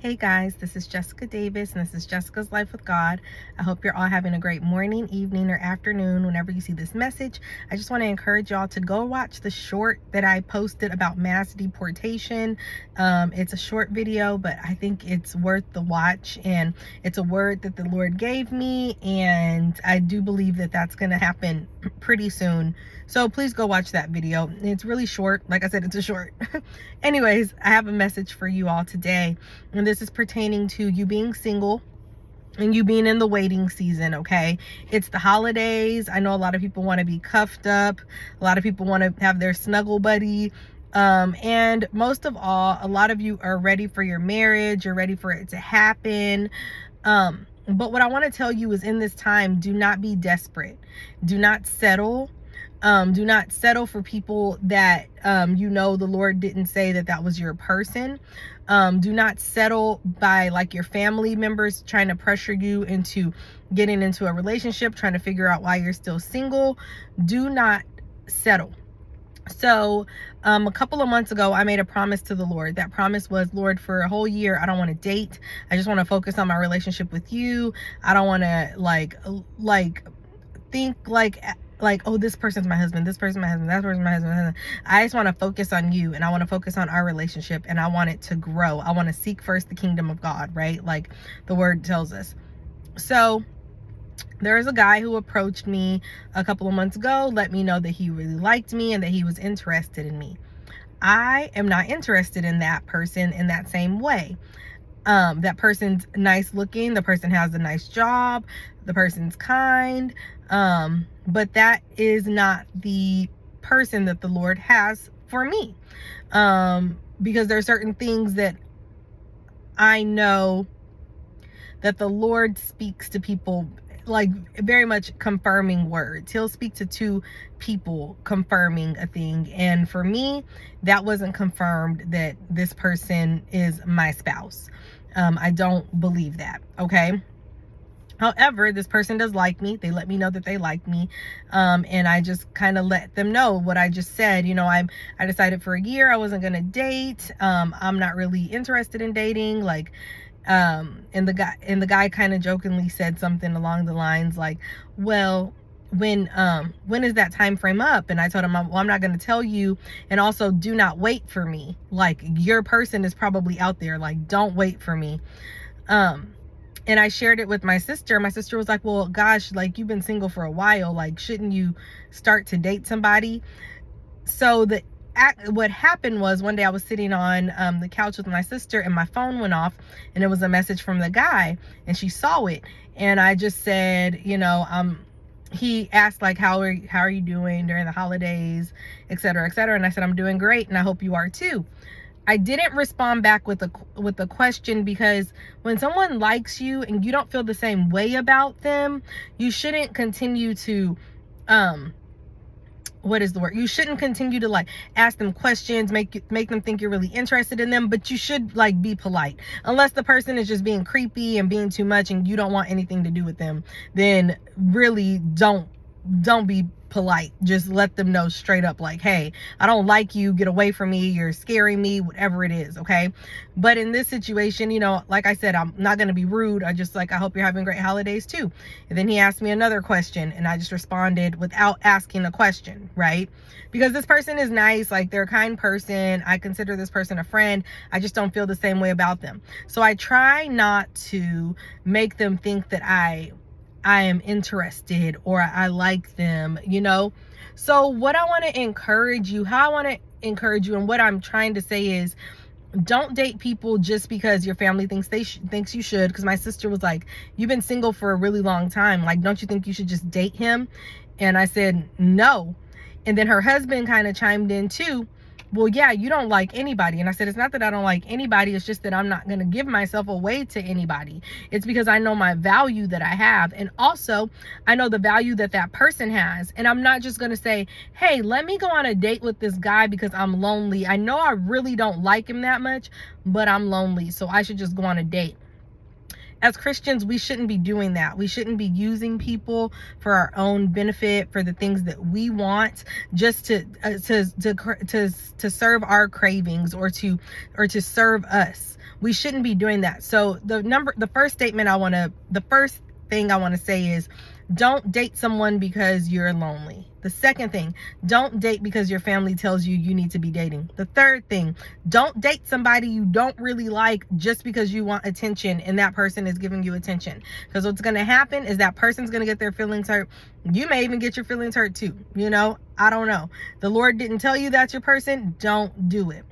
Hey guys, this is Jessica Davis and this is Jessica's Life with God. I hope you're all having a great morning, evening, or afternoon whenever you see this message. I just want to encourage y'all to go watch the short that I posted about mass deportation. It's a short video, but I think it's worth the watch, and it's a word that the Lord gave me, and I do believe that that's going to happen pretty soon. So please go watch that video. It's really short. Like I said, it's a short. Anyways, I have a message for you all today, and this is pertaining to you being single and you being in the waiting season. Okay, it's the holidays. I know a lot of people want to be cuffed up, a lot of people want to have their snuggle buddy, and most of all, a lot of you are ready for your marriage, you're ready for it to happen. But what I want to tell you is, in this time, do not be desperate, do not settle. Do not settle for people that the Lord didn't say that was your person. Do not settle by like your family members trying to pressure you into getting into a relationship, trying to figure out why you're still single. Do not settle. So a couple of months ago, I made a promise to the Lord. That promise was, Lord, for a whole year, I don't want to date. I just want to focus on my relationship with you. I don't want to think oh, this person's my husband, this person's my husband, that person's my husband. I just want to focus on you, and I want to focus on our relationship, and I want it to grow. I want to seek first the kingdom of God, right? Like the word tells us. So there is a guy who approached me a couple of months ago, let me know that he really liked me and that he was interested in me. I am not interested in that person in that same way. That person's nice looking, the person has a nice job, the person's kind, but that is not the person that the Lord has for me, because there are certain things that I know that the Lord speaks to people, like very much confirming words. He'll speak to two people confirming a thing, and for me, that wasn't confirmed that this person is my spouse. I don't believe that. Okay. However, this person does like me. They let me know that they like me. And I just kind of let them know what I just said. I decided for a year I wasn't going to date. I'm not really interested in dating. And the guy kind of jokingly said something along the lines like, well, when is that time frame up? And I told him, well, I'm not going to tell you, and also do not wait for me. Like, your person is probably out there. Like, don't wait for me. And I shared it with my sister. My sister was like, well, gosh, like, you've been single for a while. Like, shouldn't you start to date somebody? So what happened was, one day I was sitting on the couch with my sister, and my phone went off, and it was a message from the guy, and she saw it. And I just said, he asked, like, how are you doing during the holidays, etc., etc. And I said, I'm doing great, and I hope you are too. I didn't respond back with a question, because when someone likes you and you don't feel the same way about them, you shouldn't continue to you shouldn't continue to like ask them questions, make them think you're really interested in them, but you should like be polite. Unless the person is just being creepy and being too much and you don't want anything to do with them, then really don't be polite. Just let them know straight up, like, hey, I don't like you, get away from me, you're scaring me, whatever it is. Okay. But in this situation, like I said, I'm not going to be rude. I hope you're having great holidays too. And then he asked me another question, and I just responded without asking a question, right? Because this person is nice, like, they're a kind person. I consider this person a friend. I just don't feel the same way about them. So I try not to make them think that I am interested or I like them, So what I want to encourage you, and what I'm trying to say is, don't date people just because your family thinks you should. Because my sister was like, you've been single for a really long time. Like, don't you think you should just date him? And I said, no. And then her husband kind of chimed in too. Well, yeah, you don't like anybody. And I said, it's not that I don't like anybody. It's just that I'm not going to give myself away to anybody. It's because I know my value that I have. And also, I know the value that that person has. And I'm not just going to say, hey, let me go on a date with this guy because I'm lonely. I know I really don't like him that much, but I'm lonely, so I should just go on a date. As Christians, we shouldn't be doing that. We shouldn't be using people for our own benefit, for the things that we want, just to serve our cravings or to serve us. We shouldn't be doing that. So the first thing I want to say is, don't date someone because you're lonely. The second thing, don't date because your family tells you you need to be dating. The third thing, don't date somebody you don't really like just because you want attention and that person is giving you attention. Because what's going to happen is that person's going to get their feelings hurt. You may even get your feelings hurt too. I don't know. The Lord didn't tell you that's your person. Don't do it.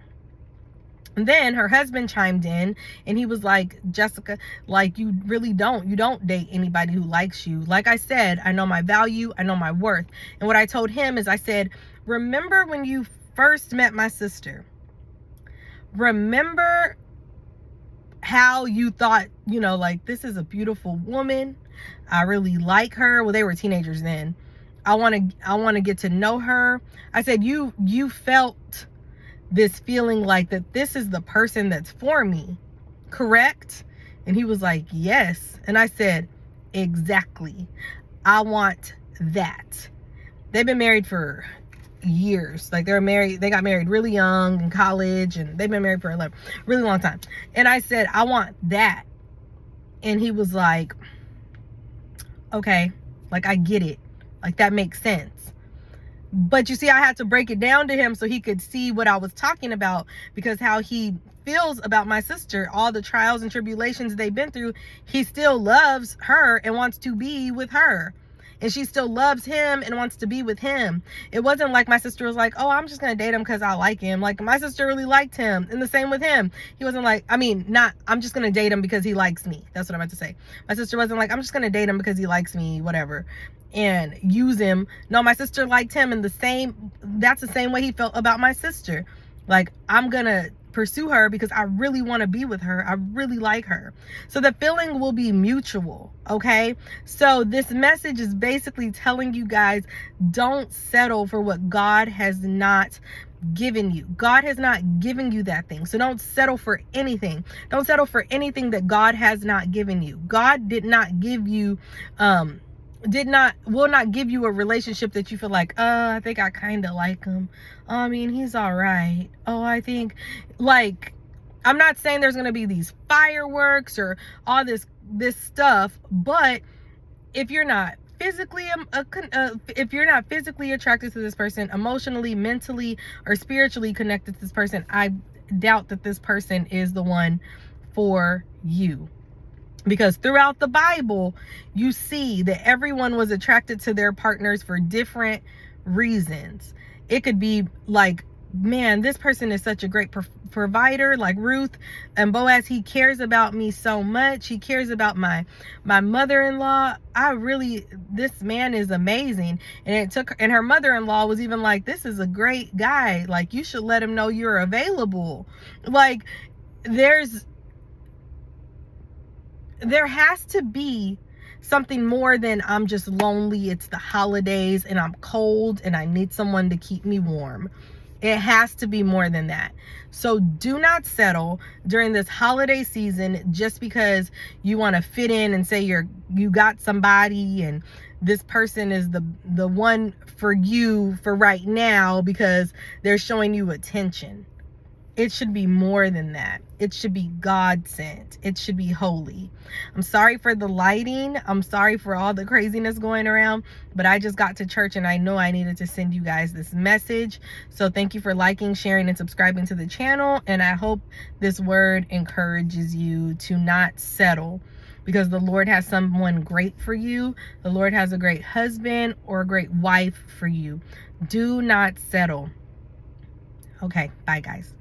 And then her husband chimed in and he was like, Jessica, like, you don't date anybody who likes you. Like I said, I know my value, I know my worth. And what I told him is, I said, remember when you first met my sister? Remember how you thought, like, this is a beautiful woman. I really like her. Well, they were teenagers then. I want to get to know her. I said, you felt this feeling like that this is the person that's for me, correct? And he was like, yes. And I said, exactly. I want that. They've been married for years. Like, they got married really young in college, and they've been married for a really long time. And I said, I want that. And he was like, okay, like, I get it. Like, that makes sense. But you see, I had to break it down to him so he could see what I was talking about, because how he feels about my sister, all the trials and tribulations they've been through, he still loves her and wants to be with her. And she still loves him and wants to be with him. It wasn't like my sister was like, oh, I'm just going to date him because I like him. Like, my sister really liked him. And the same with him. He wasn't like, I'm just going to date him because he likes me. That's what I meant to say. My sister wasn't like, I'm just going to date him because he likes me, whatever, and use him. No, my sister liked him, and that's the same way he felt about my sister. Like, I'm going to pursue her because I really want to be with her. I really like her. So the feeling will be mutual, okay? So this message is basically telling you guys, don't settle for what God has not given you. God has not given you that thing. So don't settle for anything. Don't settle for anything that God has not given you. God did not give you will not give you a relationship that you feel like, I think I kind of like him. He's all right. I think, like, I'm not saying there's going to be these fireworks or all this stuff, but if you're not physically attracted to this person, emotionally, mentally, or spiritually connected to this person, I doubt that this person is the one for you. Because throughout the Bible, you see that everyone was attracted to their partners for different reasons. It could be like, man, this person is such a great provider, like Ruth and Boaz. He cares about me so much. He cares about my mother-in-law. This man is amazing. And her mother-in-law was even like, this is a great guy. Like, you should let him know you're available. Like, there has to be something more than I'm just lonely, it's the holidays, and I'm cold, and I need someone to keep me warm. It has to be more than that. So do not settle during this holiday season just because you want to fit in and say you got somebody and this person is the one for you for right now because they're showing you attention. It should be more than that. It should be God sent. It should be holy. I'm sorry for the lighting. I'm sorry for all the craziness going around, but I just got to church and I know I needed to send you guys this message. So thank you for liking, sharing, and subscribing to the channel. And I hope this word encourages you to not settle, because the Lord has someone great for you. The Lord has a great husband or a great wife for you. Do not settle. Okay, bye guys.